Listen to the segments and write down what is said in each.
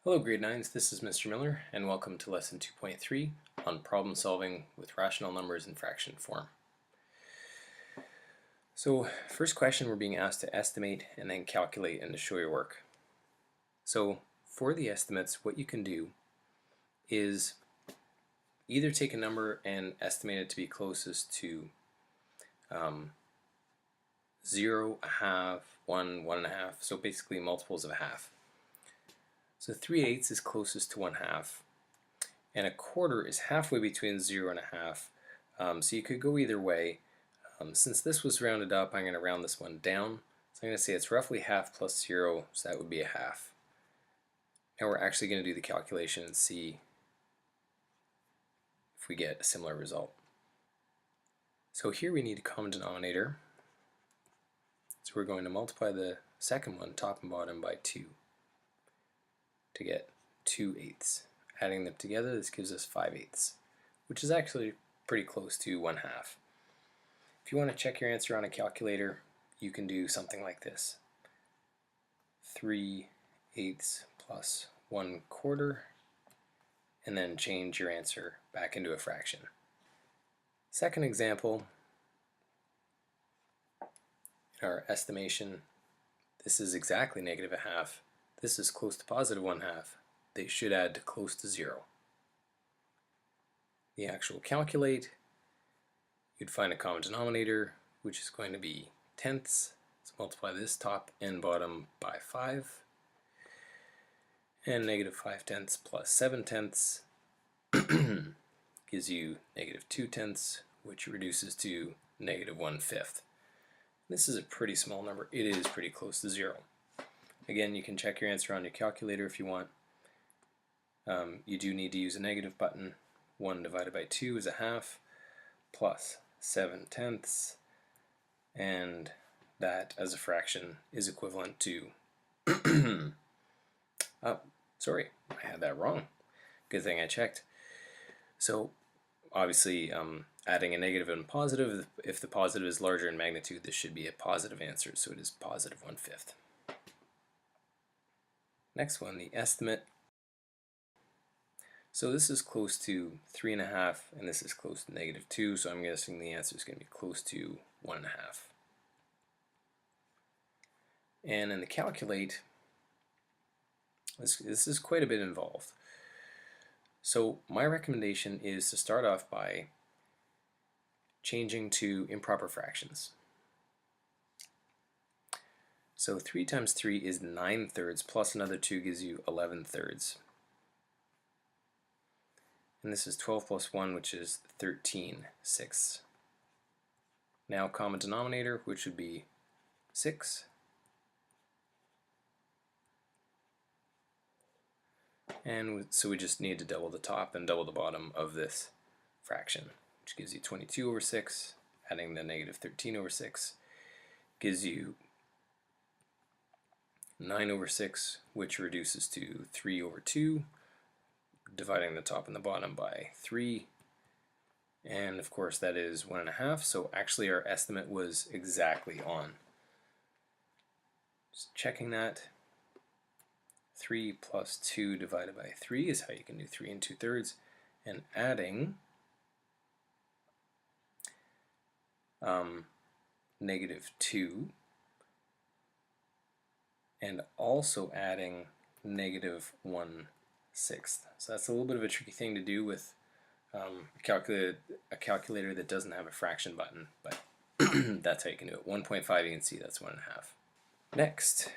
Hello grade 9s, this is Mr. Miller and welcome to lesson 2.3 on problem solving with rational numbers in fraction form. So first question, we're being asked to estimate and then calculate and to show your work. So for the estimates, what you can do is either take a number and estimate it to be closest to 0, a half, 1, 1.5, so basically multiples of a half. So 3/8 is closest to 1/2, and a quarter is halfway between 0 and a half. So you could go either way. Since this was rounded up, I'm going to round this one down. So I'm going to say it's roughly half plus 0, so that would be a half. Now we're actually going to do the calculation and see if we get a similar result. So here we need a common denominator. So we're going to multiply the second one, top and bottom, by 2 to get 2/8. Adding them together, this gives us 5/8, which is actually pretty close to 1/2. If you want to check your answer on a calculator, you can do something like this. 3/8 plus 1/4, and then change your answer back into a fraction. Second example, in our estimation, this is exactly negative a half. This is close to positive 1/2. They should add to close to 0. The actual calculate, you'd find a common denominator, which is going to be tenths. So multiply this top and bottom by 5. And negative 5/10 plus 7/10 gives you negative 2/10, which reduces to negative 1/5. This is a pretty small number. It is pretty close to 0. Again, you can check your answer on your calculator if you want. You do need to use a negative button. 1 divided by 2 is a half, plus 7/10, and that as a fraction is equivalent to oh, sorry, I had that wrong. Good thing I checked. So obviously adding a negative and positive, if the positive is larger in magnitude, this should be a positive answer, so it is positive 1/5. Next one, the estimate. So this is close to 3.5, and this is close to negative 2, so I'm guessing the answer is going to be close to 1.5. And in the calculate, this is quite a bit involved. So my recommendation is to start off by changing to improper fractions. So 3 times 3 is 9/3, plus another 2 gives you 11/3. And this is 12 plus 1, which is 13/6. Now common denominator, which would be 6. And so we just need to double the top and double the bottom of this fraction, which gives you 22/6. Adding the negative 13/6 gives you 9/6, which reduces to 3/2. Dividing the top and the bottom by 3, and of course that is 1.5, so actually our estimate was exactly on. Just checking that. 3 plus 2 divided by 3 is how you can do 3 2/3, and adding negative 2 and also adding negative 1/6. So that's a little bit of a tricky thing to do with a calculator that doesn't have a fraction button, but that's how you can do it. 1.5, you can see that's 1.5. Next,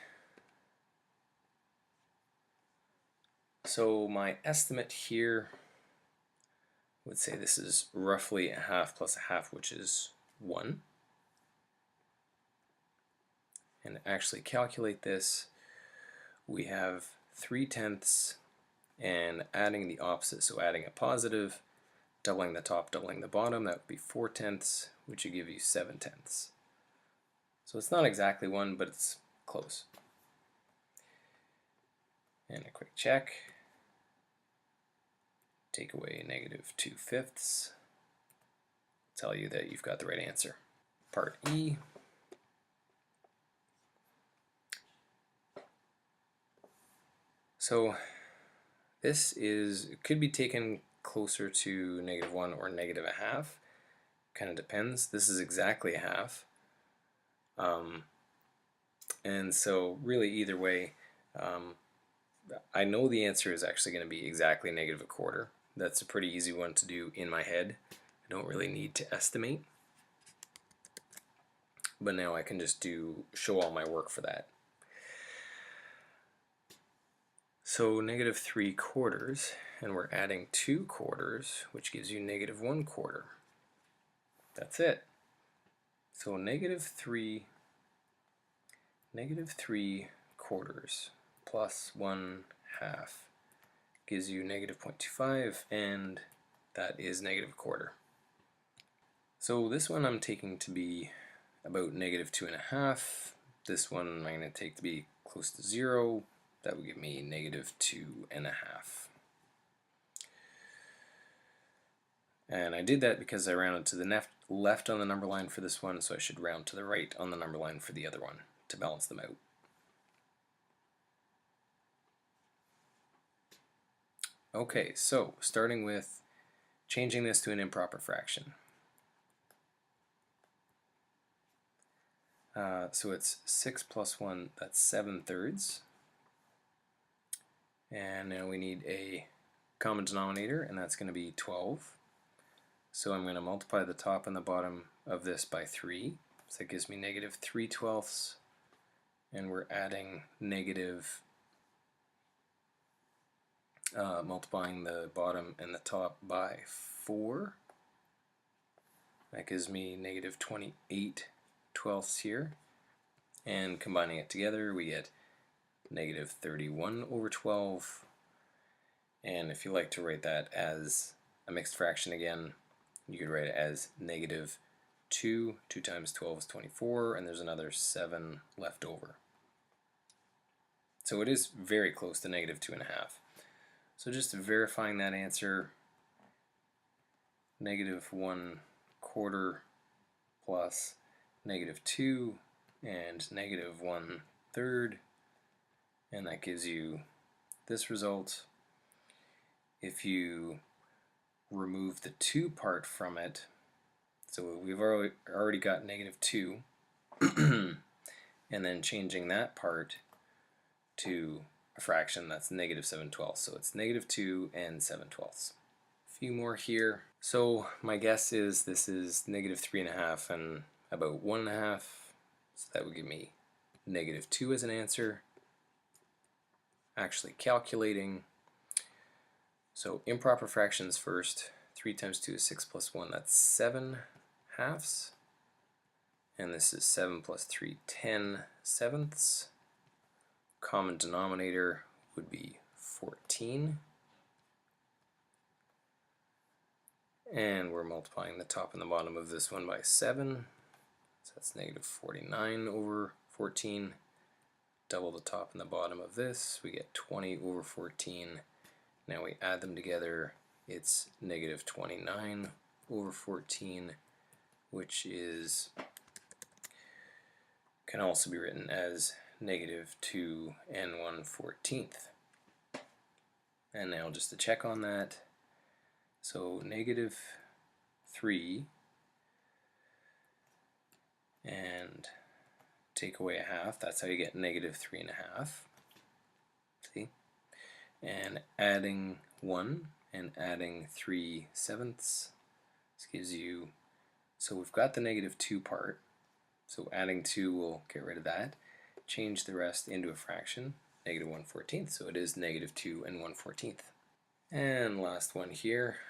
so my estimate here would say this is roughly a half plus a half, which is 1. And to actually calculate this, we have 3/10 and adding the opposite, so adding a positive, doubling the top, doubling the bottom, that would be 4/10, which would give you 7/10. So it's not exactly 1, but it's close. And a quick check. Take away negative 2/5. Tell you that you've got the right answer. Part E. So could be taken closer to -1 or -1/2. Kind of depends. This is exactly a half. And so really either way, I know the answer is actually going to be exactly -1/4. That's a pretty easy one to do in my head. I don't really need to estimate. But now I can just show all my work for that. So -3/4, and we're adding 2/4, which gives you -1/4. That's it. So -3/4 plus 1/2 gives you -0.25, and that is -1/4. So this one I'm taking to be about -2.5. This one I'm going to take to be close to 0. That would give me -2.5. And I did that because I rounded to the left on the number line for this one, so I should round to the right on the number line for the other one to balance them out. Okay, so starting with changing this to an improper fraction. So it's 6 plus 1, that's 7/3. And now we need a common denominator, and that's going to be 12. So I'm going to multiply the top and the bottom of this by 3. So that gives me -3/12, and we're adding multiplying the bottom and the top by 4. That gives me -28/12 here. And combining it together, we get -31/12. And if you like to write that as a mixed fraction again, you could write it as -2. 2 times 12 is 24, and there's another 7 left over. So it is very close to -2.5. So just verifying that answer, -1/4 plus -2 and -1/3, and that gives you this result. If you remove the 2 part from it, so we've already got -2, and then changing that part to a fraction, that's -7/12. So it's -2 and 7/12. A few more here. So my guess is this is -3.5 and about 1.5. So that would give me -2 as an answer. Actually calculating. So improper fractions first. 3 times 2 is 6 plus 1. That's 7/2. And this is 7 plus 3, 10/7. Common denominator would be 14. And we're multiplying the top and the bottom of this one by 7. So that's -49/14. Double the top and the bottom of this, we get 20/14. Now we add them together, it's -29/14, which can also be written as -2 and 1/14. And now just to check on that, so -3 and take away a half, that's how you get -3.5. See? And adding 1 and adding 3/7, this gives you, so we've got the -2 part, so adding 2 will get rid of that, change the rest into a fraction, -1/14, so it is -2 and 1/14. And last one here,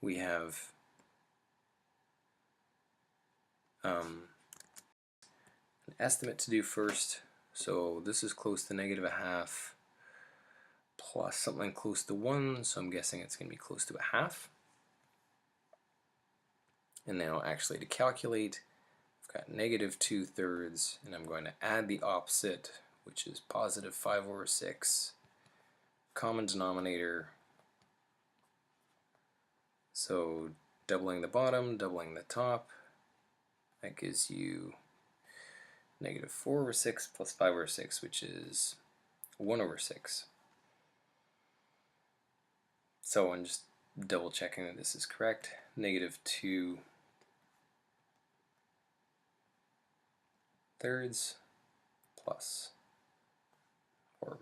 we have an estimate to do first. So this is close to -1/2 plus something close to 1, so I'm guessing it's going to be close to 1/2. And now actually to calculate, I've got -2/3, and I'm going to add the opposite, which is +5/6. Common denominator, so doubling the bottom, doubling the top, that gives you -4/6 plus 5/6, which is 1/6. So I'm just double checking that this is correct. Negative 2 thirds plus, or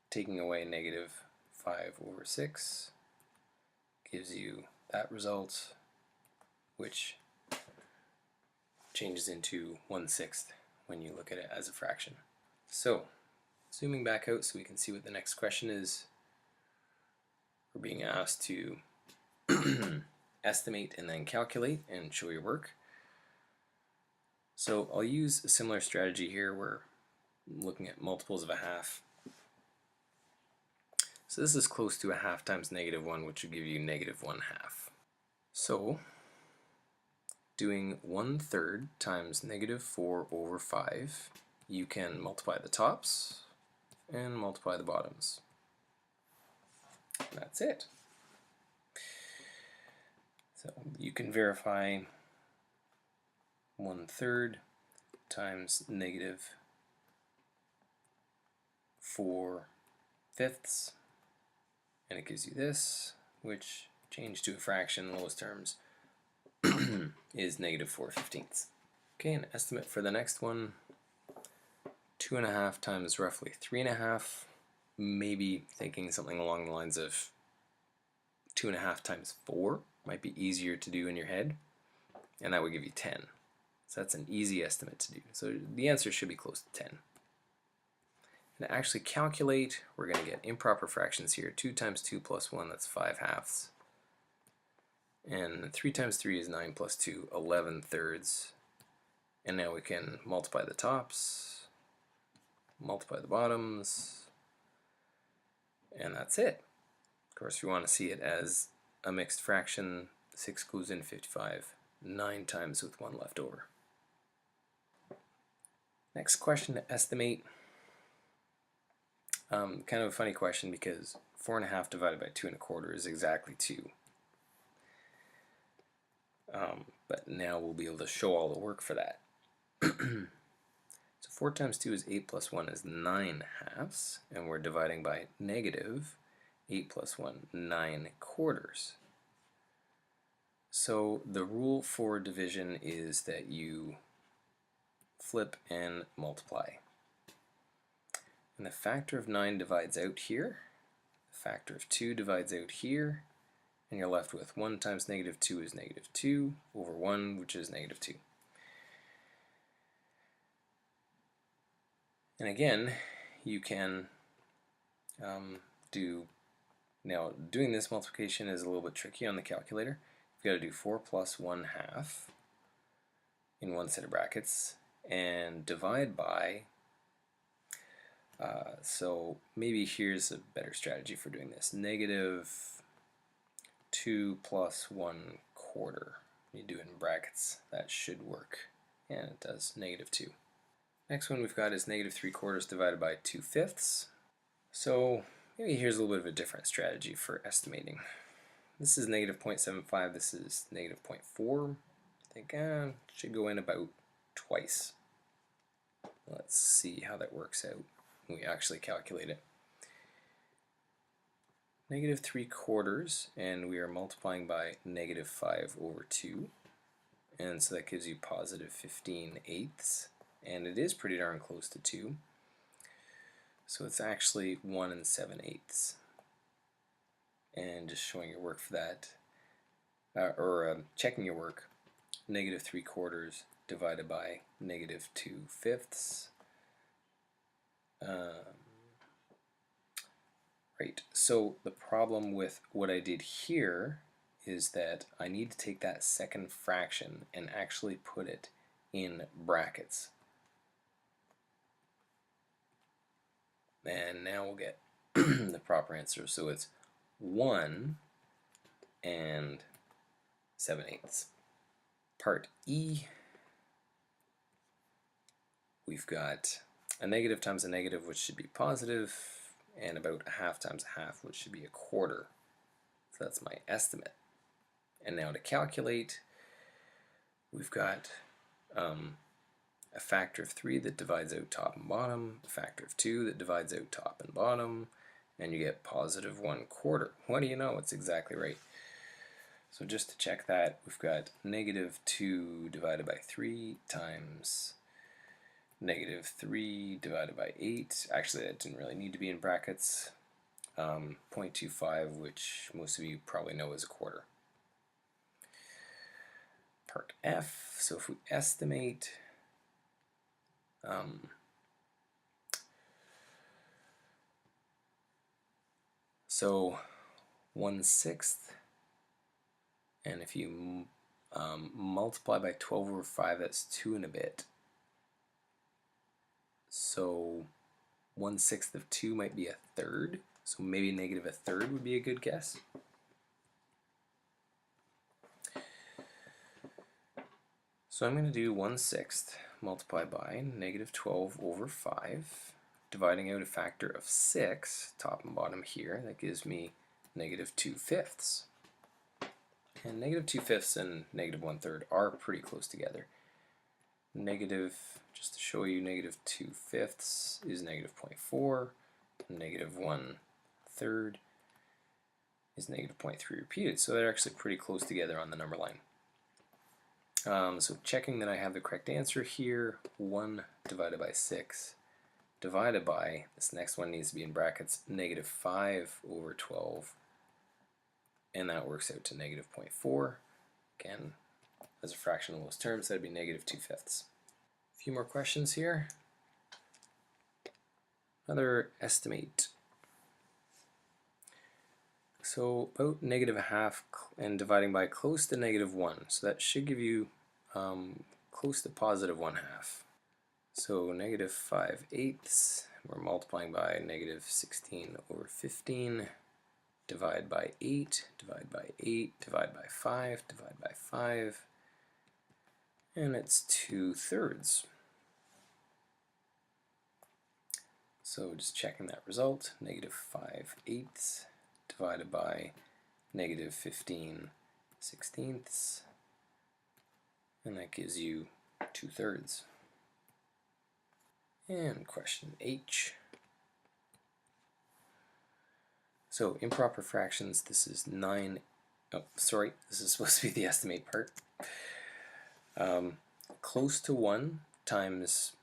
taking away negative 5 over 6 gives you that result, which changes into 1/6 when you look at it as a fraction. So, zooming back out so we can see what the next question is, we're being asked to estimate and then calculate and show your work. So I'll use a similar strategy here. We're looking at multiples of a half. So this is close to a half times negative 1, which would give you negative 1/2. So doing 1/3 times negative 4 over 5, you can multiply the tops and multiply the bottoms. And that's it. So you can verify 1/3 times negative 4/5, and it gives you this, which changed to a fraction in lowest terms is negative 4/15. Okay, an estimate for the next one, 2.5 times roughly 3.5, maybe thinking something along the lines of 2.5 times 4 might be easier to do in your head, and that would give you 10. So that's an easy estimate to do. So the answer should be close to 10. And to actually calculate, we're going to get improper fractions here. 2 times 2 plus 1, that's 5/2. And 3 times 3 is 9 plus 2, 11/3. And now we can multiply the tops, multiply the bottoms, and that's it. Of course, we want to see it as a mixed fraction. 6 goes in 55, 9 times with 1 left over. Next question to estimate. Kind of a funny question because 4.5 divided by 2.25 is exactly 2. But now we'll be able to show all the work for that. So 4 times 2 is 8 plus 1 is 9/2, and we're dividing by negative 8 plus 1, 9/4. So the rule for division is that you flip and multiply. And the factor of 9 divides out here, the factor of 2 divides out here, and you're left with 1 times negative 2 is negative 2 over 1, which is negative 2. And again, you can doing this multiplication is a little bit tricky on the calculator. You've got to do 4 plus 1/2 in one set of brackets and divide by, so maybe here's a better strategy for doing this. Negative 2 plus 1/4. You do it in brackets. That should work. And it does, negative 2. Next one we've got is negative 3/4 divided by 2/5. So maybe here's a little bit of a different strategy for estimating. This is negative 0.75, this is negative 0.4. I think should go in about twice. Let's see how that works out when we actually calculate it. Negative 3/4, and we are multiplying by negative 5 over 2. And so that gives you positive 15/8. And it is pretty darn close to 2. So it's actually 1 7/8. And just showing your work for that, checking your work, negative 3/4 divided by negative 2/5. Right, so the problem with what I did here is that I need to take that second fraction and actually put it in brackets. And now we'll get the proper answer. So it's 1 7/8. Part E, we've got a negative times a negative, which should be positive, and about a half times a half, which should be 1/4. So that's my estimate. And now to calculate, we've got a factor of 3 that divides out top and bottom, a factor of 2 that divides out top and bottom, and you get positive 1/4. What do you know? It's exactly right. So just to check that, we've got negative 2 divided by 3 times negative 3 divided by 8. Actually, that didn't really need to be in brackets. 0.25, which most of you probably know is a quarter. Part F, so if we estimate so 1/6, and if you multiply by 12 over 5, that's 2 and a bit. So 1/6 of 2 might be a third, so maybe negative a third would be a good guess. So I'm going to do 1/6 multiplied by negative 12 over 5, dividing out a factor of 6, top and bottom here. That gives me negative 2/5. And negative 2/5 and negative 1/3 are pretty close together. Negative, just to show you, negative 2/5 is negative 0.4, and negative 1/3 is negative 0.3 repeated. So they're actually pretty close together on the number line. So checking that I have the correct answer here, 1 divided by 6 divided by, this next one needs to be in brackets, negative 5 over 12, and that works out to negative 0.4. Again, as a fraction of those terms, that'd be negative 2/5. A few more questions here. Another estimate. So about negative 1/2 and dividing by close to negative 1. So that should give you close to positive 1/2. So negative 5/8, we're multiplying by negative 16 over 15, divide by 8, divide by 8, divide by 5, divide by 5, and it's 2/3. So just checking that result, negative 5/8 divided by negative 15/16, and that gives you 2/3. And question H. So improper fractions, this is 9, oh sorry, this is supposed to be the estimate part. Close to 1 times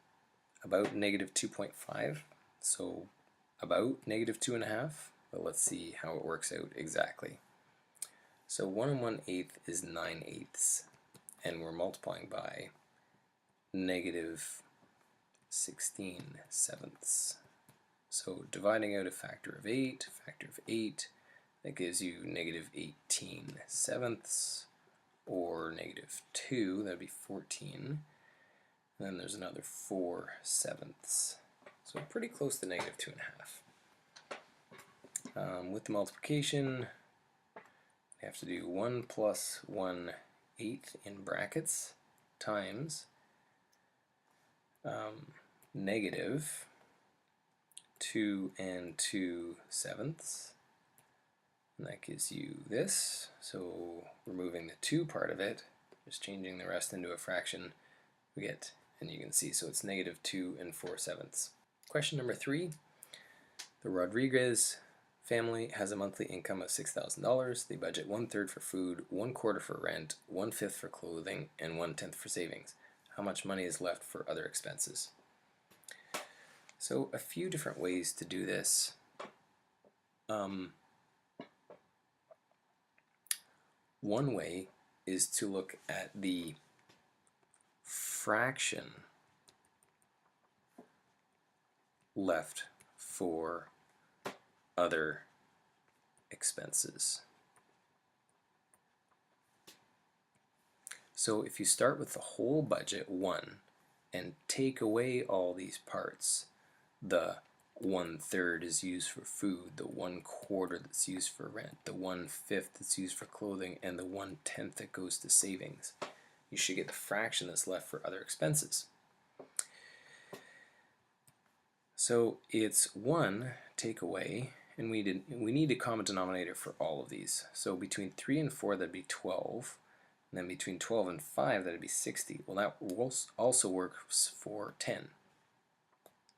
about negative 2.5, so about negative 2.5, but let's see how it works out exactly. So 1 1/8 is 9/8, and we're multiplying by negative 16/7. So dividing out a factor of 8, that gives you negative 18/7, or negative 2, that'd be 14. And then there's another 4/7. So pretty close to negative 2.5. With the multiplication, we have to do 1 plus 1/8 in brackets times negative 2 and 2/7, and that gives you this. So removing the 2 part of it, just changing the rest into a fraction, we get, and you can see, so it's negative 2 and 4/7. Question number 3. The Rodriguez family has a monthly income of $6,000. They budget 1/3 for food, 1/4 for rent, 1/5 for clothing, and 1/10 for savings. How much money is left for other expenses? So a few different ways to do this. One way is to look at the fraction left for other expenses. So if you start with the whole budget, 1, and take away all these parts, the 1/3 is used for food, the 1/4 that's used for rent, the 1/5 that's used for clothing, and the 1/10 that goes to savings, you should get the fraction that's left for other expenses. So it's 1 take away, and we need a common denominator for all of these. So between 3 and 4, that'd be 12. And then between 12 and 5, that'd be 60. Well, that also works for 10.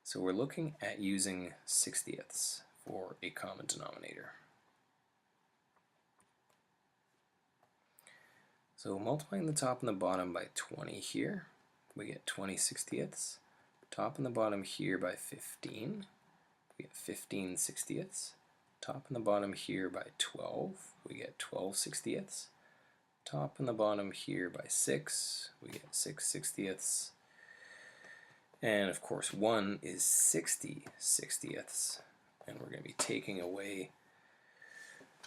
So we're looking at using 60ths for a common denominator. So multiplying the top and the bottom by 20 here, we get 20/60ths. Top and the bottom here by 15, we get 15/60ths. Top and the bottom here by 12, we get 12/60ths. Top and the bottom here by 6, we get 6/60ths. And of course 1 is 60/60ths. And we're going to be taking away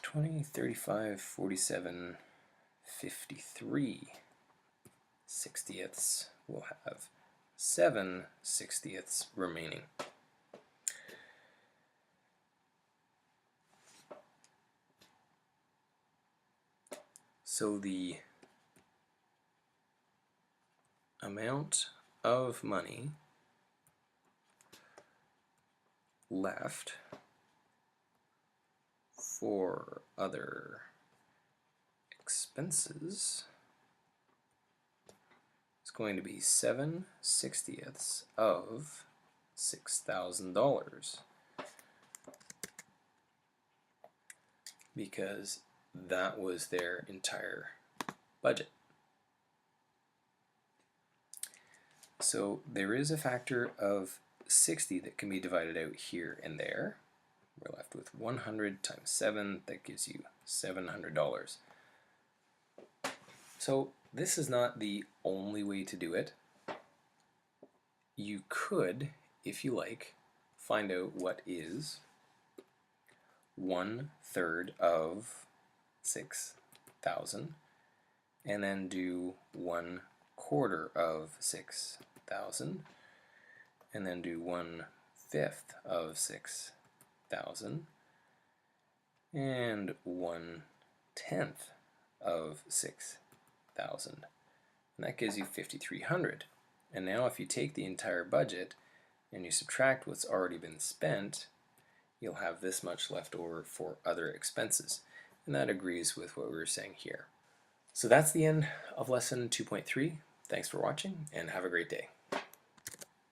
20, 35, 47, 53/60ths. We'll have 7/60ths remaining. So the amount of money left for other expenses is going to be 7/60ths of $6,000, because that was their entire budget. So there is a factor of 60 that can be divided out here and there. We're left with 100 times 7, that gives you $700. So this is not the only way to do it. You could, if you like, find out what is 1/3 of 6,000 and then do 1/4 of 6,000 and then do 1/5 of 6,000 and 1/10 of 6,000, and that gives you 5,300. And now if you take the entire budget and you subtract what's already been spent, you'll have this much left over for other expenses, and that agrees with what we were saying here. So that's the end of lesson 2.3. Thanks for watching and have a great day.